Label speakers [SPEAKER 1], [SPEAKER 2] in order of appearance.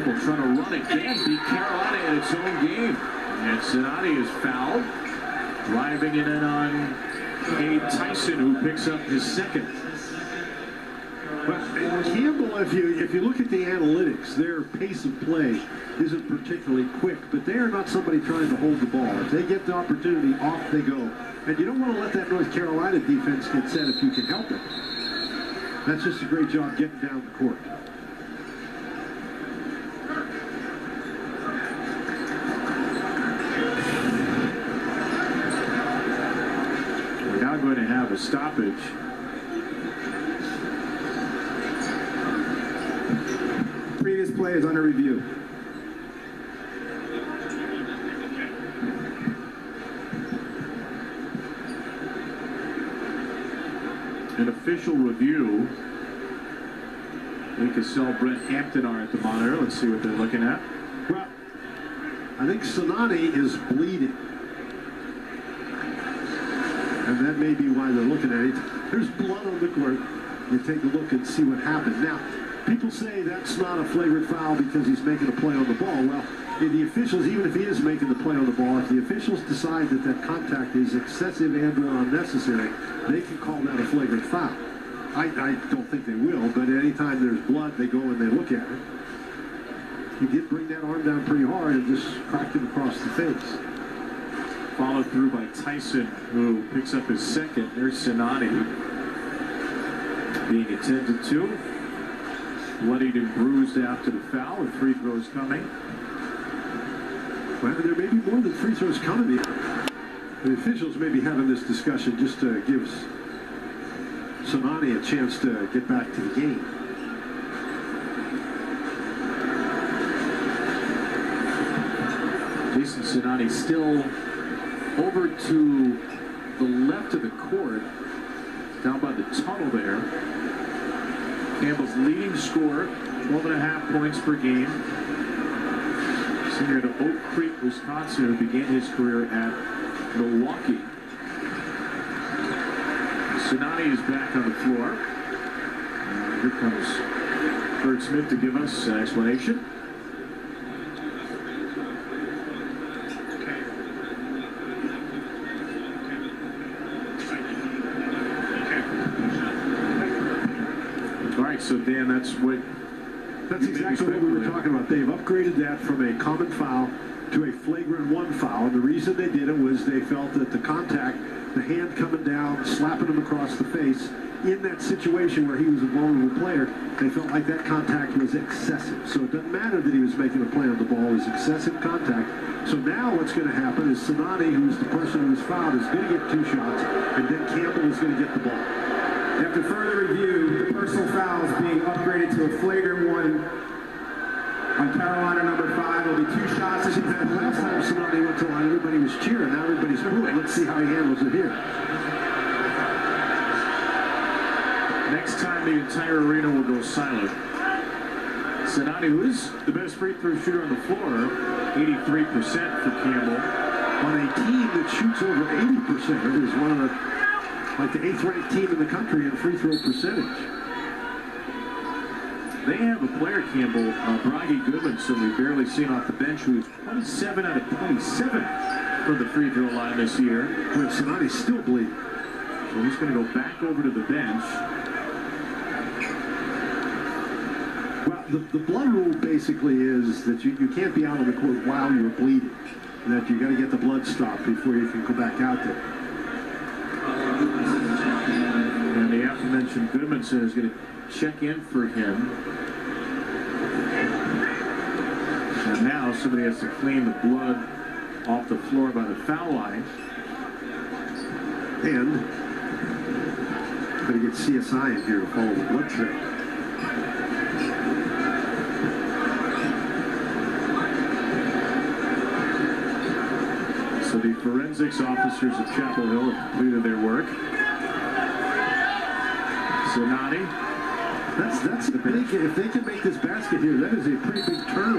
[SPEAKER 1] Campbell trying to run again, beat Carolina in its own game. And Siani is fouled. Driving it in on Cade Tyson, who picks up his second.
[SPEAKER 2] Well, Campbell, if you look at the analytics, their pace of play isn't particularly quick, but they are not somebody trying to hold the ball. If they get the opportunity, off they go. And you don't want to let that North Carolina defense get set if you can help it. That's just a great job getting down the court.
[SPEAKER 1] We're now going to have a stoppage.
[SPEAKER 3] Previous play is under review.
[SPEAKER 1] An official review. Lee Cassell, Brent Hampton are at the monitor. Let's see what they're looking at.
[SPEAKER 2] Well, I think Siani is bleeding. And that may be why they're looking at it. There's blood on the court. You take a look and see what happened. Now, people say that's not a flagrant foul because he's making a play on the ball. Well, the officials, even if he is making the play on the ball, if the officials decide that that contact is excessive and or unnecessary, they can call that a flagrant foul. I don't think they will, but anytime there's blood, they go and they look at it. He did bring that arm down pretty hard and just cracked him across the face.
[SPEAKER 1] Followed through by Tyson, who picks up his second. There's Siani being attended to. Bloodied and bruised after the foul, with free throws coming.
[SPEAKER 2] Well, there may be more than free throws coming. The officials may be having this discussion just to give Siani a chance to get back to the game.
[SPEAKER 1] Jasin Siani still over to the left of the court, down by the tunnel there. Campbell's leading scorer, 12.5 points per game. Senior to Oak Creek, Wisconsin, who began his career at Milwaukee. Siani is back on the floor. Here comes Kurt Smith to give us an explanation. All right, so Dan, that's
[SPEAKER 2] exactly what we were talking about. They've upgraded that from a common foul to a flagrant one foul. And the reason they did it was they felt that the contact, the hand coming down, slapping him across the face, in that situation where he was a vulnerable player, they felt like that contact was excessive. So it doesn't matter that he was making a play on the ball, it was excessive contact. So now what's going to happen is Siani, who's the person who was fouled, is going to get 2 shots, and then Campbell is going to get the ball.
[SPEAKER 3] After further review, the personal foul is being upgraded to a flagrant one on Carolina number 5. Will be 2 shots.
[SPEAKER 2] Last time Siani went to the line, everybody was cheering. Now everybody's booing. Let's see how he handles it here.
[SPEAKER 1] Next time the entire arena will go silent. Siani, who is the best free throw shooter on the floor, 83% for Campbell.
[SPEAKER 2] On a team that shoots over 80%, it is one of the the 8th ranked team in the country in free throw percentage.
[SPEAKER 1] They have a player, Campbell, Bragi Goodmanson, we've barely seen off the bench, who's 27 out of 27 from the free throw line this year.
[SPEAKER 2] When Siani's still bleeding.
[SPEAKER 1] So he's going to go back over to the bench.
[SPEAKER 2] Well, the blood rule basically is that you can't be out on the court while you're bleeding. That you got to get the blood stopped before you can go back out there.
[SPEAKER 1] And the aforementioned Goodmanson is going to check in for him. And now somebody has to clean the blood off the floor by the foul line.
[SPEAKER 2] And going to get CSI in here to follow the blood trail.
[SPEAKER 1] So the forensics officers of Chapel Hill have completed their work. Siani.
[SPEAKER 2] That's the big, if they can make this basket here, that is a pretty big turnaround.